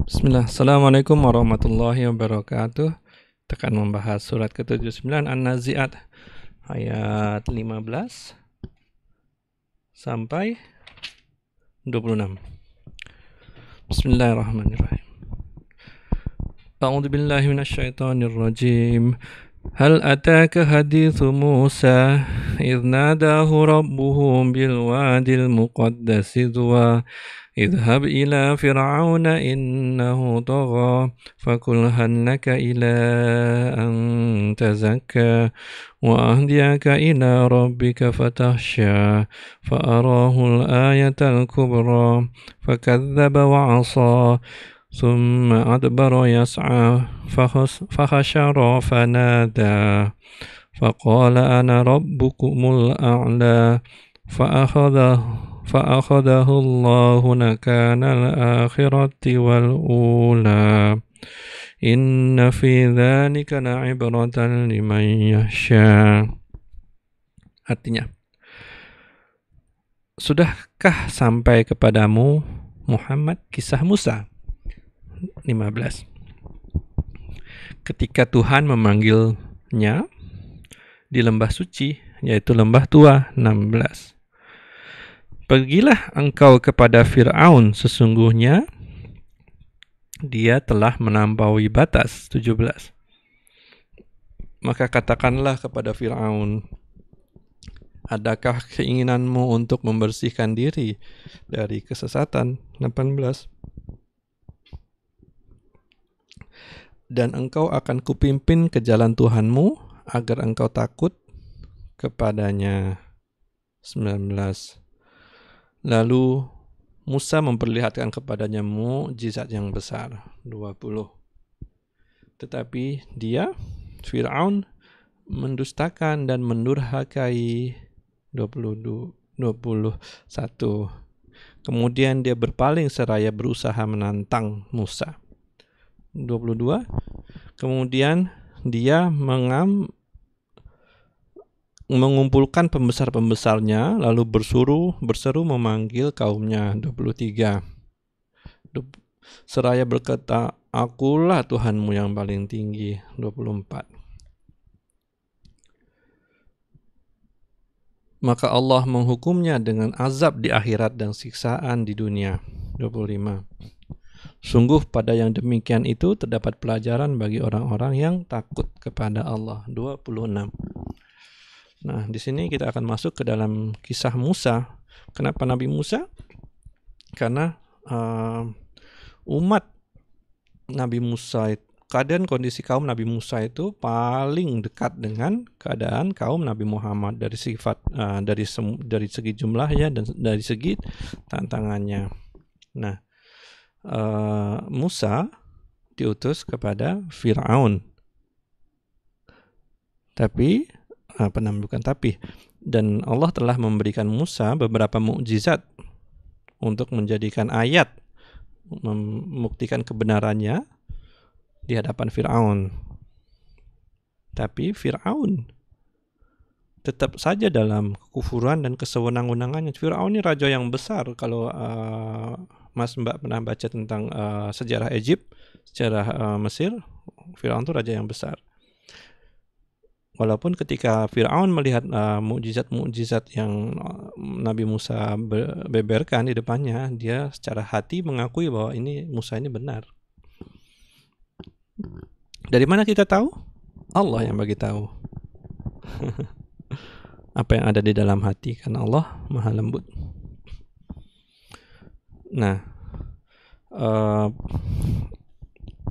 Bismillah. Assalamualaikum warahmatullahi wabarakatuh. Tekan membahas surat ke-79 An-Nazi'at ayat 15 sampai 26. Bismillahirrahmanirrahim. A'udzu billahi minasyaitonir rajim. Hal ataka hadithu Musa idh nadahu rabbuhu bil wadil muqaddasi tuwa اذهب إلى فرعون إنه طغى فقل هل لك إلى أن تزكى وأهديك إلى ربك فتخشى فأراه الآية الكبرى فكذب وعصى ثم أدبر يسعى فحشر فنادى فقال أنا ربكم الأعلى فأخذه الله نكال الآخرة والأولى إن في ذلك لعبرة لمن يخشى. Artinya, sudahkah sampai kepadamu Muhammad kisah Musa? 15. Ketika Tuhan memanggilnya di lembah suci, yaitu lembah tua. 16. Pergilah engkau kepada Fir'aun, sesungguhnya dia telah melampaui batas. 17. Maka katakanlah kepada Fir'aun, adakah keinginanmu untuk membersihkan diri dari kesesatan? 18. Dan engkau akan kupimpin ke jalan Tuhanmu agar engkau takut kepadanya. 19. Lalu Musa memperlihatkan kepadanya mukjizat yang besar. 20. Tetapi dia, Fir'aun, mendustakan dan mendurhakai. 21. Kemudian dia berpaling seraya berusaha menantang Musa. 22. Kemudian dia mengumpulkan pembesar-pembesarnya lalu berseru memanggil kaumnya. 23. Seraya berkata, akulah Tuhanmu yang paling tinggi. 24. Maka Allah menghukumnya dengan azab di akhirat dan siksaan di dunia. 25. Sungguh pada yang demikian itu terdapat pelajaran bagi orang-orang yang takut kepada Allah. 26. Nah, di sini kita akan masuk ke dalam kisah Musa. Kenapa Nabi Musa? Karena umat Nabi Musa, keadaan kondisi kaum Nabi Musa itu paling dekat dengan keadaan kaum Nabi Muhammad dari sifat, dari segi jumlahnya dan dari segi tantangannya. Nah, Musa diutus kepada Fir'aun. Dan Allah telah memberikan Musa beberapa mukjizat untuk menjadikan ayat membuktikan kebenarannya di hadapan Fir'aun. Tapi Fir'aun tetap saja dalam kekufuran dan kesewenang-wenangannya. Fir'aun ini raja yang besar. Kalau Mas Mbak pernah baca tentang sejarah Egypt, sejarah Mesir, Fir'aun itu raja yang besar. Walaupun ketika Fir'aun melihat mukjizat-mukjizat yang Nabi Musa beberkan di depannya, dia secara hati mengakui bahwa ini Musa ini benar. Dari mana kita tahu? Allah yang bagi tahu. Apa yang ada di dalam hati, karena Allah Maha Lembut. Nah,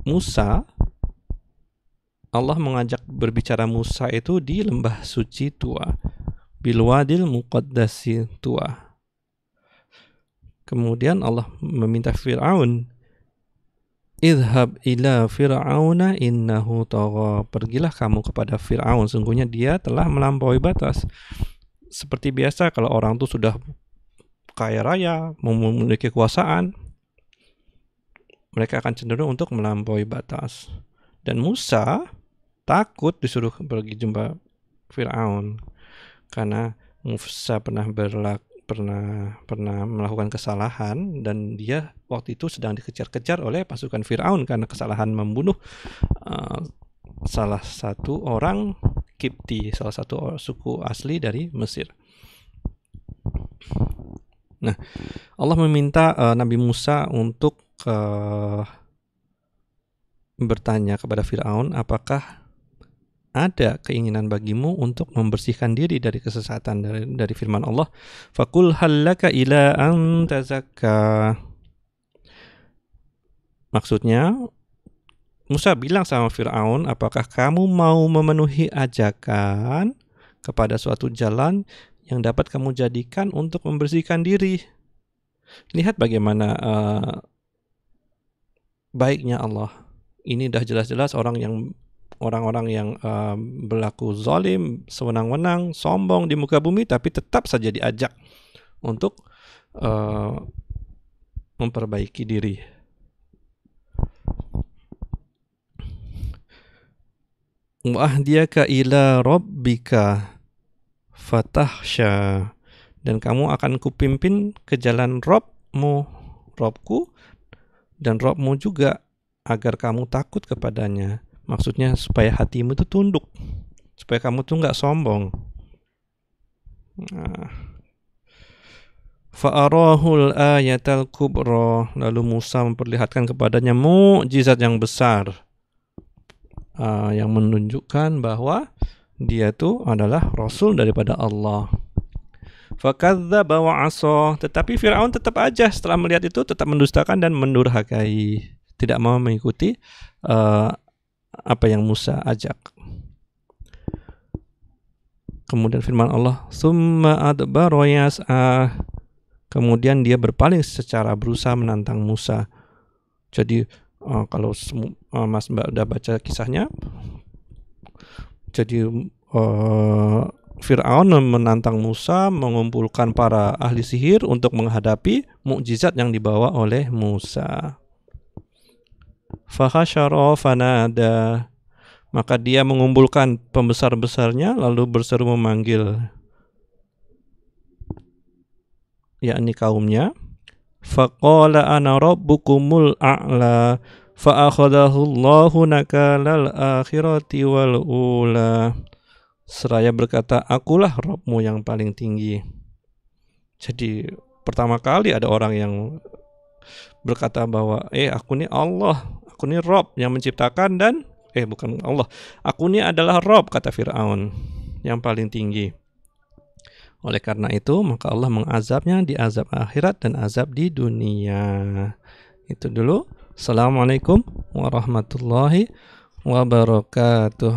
Musa, Allah mengajak berbicara Musa itu di lembah suci tua, bilwadil muqaddasi tua. Kemudian Allah meminta Fir'aun, idhab ila fir'auna innahu tagha. Pergilah kamu kepada Fir'aun, sungguhnya dia telah melampaui batas. Seperti biasa kalau orang itu sudah kaya raya, memiliki kekuasaan, mereka akan cenderung untuk melampaui batas. Dan Musa takut disuruh pergi jumpa Fir'aun karena Musa pernah pernah melakukan kesalahan, dan dia waktu itu sedang dikejar-kejar oleh pasukan Firaun karena kesalahan membunuh salah satu orang Kipti, salah satu suku asli dari Mesir. Nah, Allah meminta Nabi Musa untuk bertanya kepada Firaun, apakah ada keinginan bagimu untuk membersihkan diri dari kesesatan, dari firman Allah, faqul hallaka ila an tazakka. Maksudnya Musa bilang sama Firaun, apakah kamu mau memenuhi ajakan kepada suatu jalan yang dapat kamu jadikan untuk membersihkan diri. Lihat bagaimana baiknya Allah. Ini dah jelas-jelas orang-orang yang berlaku zalim, sewenang-wenang, sombong di muka bumi, tapi tetap saja diajak untuk memperbaiki diri. Wa ahdiyaka ila rabbika fatahsya, dan kamu akan kupimpin ke jalan Robmu, Robku, dan Robmu juga, agar kamu takut kepadanya. Maksudnya supaya hatimu itu tunduk, supaya kamu tuh nggak sombong. Fa'arahul ayatal kubra, lalu Musa memperlihatkan kepadanya mukjizat yang besar, yang menunjukkan bahwa dia itu adalah Rasul daripada Allah. Fakadzdzaba wa 'asa, tetapi Firaun tetap aja setelah melihat itu tetap mendustakan dan mendurhakai, tidak mau mengikuti apa yang Musa ajak. Kemudian firman Allah, summa adbara yas'a, kemudian dia berpaling secara berusaha menantang Musa. Jadi kalau Mas Mbak udah baca kisahnya, jadi Fir'aun menantang Musa mengumpulkan para ahli sihir untuk menghadapi mukjizat yang dibawa oleh Musa. Fahasyara fanada, maka dia mengumpulkan pembesar-besarnya lalu berseru memanggil, yakni kaumnya. Faqala ana rabbukumul a'la fa'akhadahu Allahu nakalal akhirati wal ula. Seraya berkata, akulah Rabbmu yang paling tinggi. Jadi pertama kali ada orang yang berkata bahwa aku ini Allah, aku ini Rabb yang menciptakan, dan bukan Allah, aku ini adalah Rabb, kata Fir'aun, yang paling tinggi. Oleh karena itu maka Allah mengazabnya di azab akhirat dan azab di dunia. Itu dulu. Assalamualaikum warahmatullahi wabarakatuh.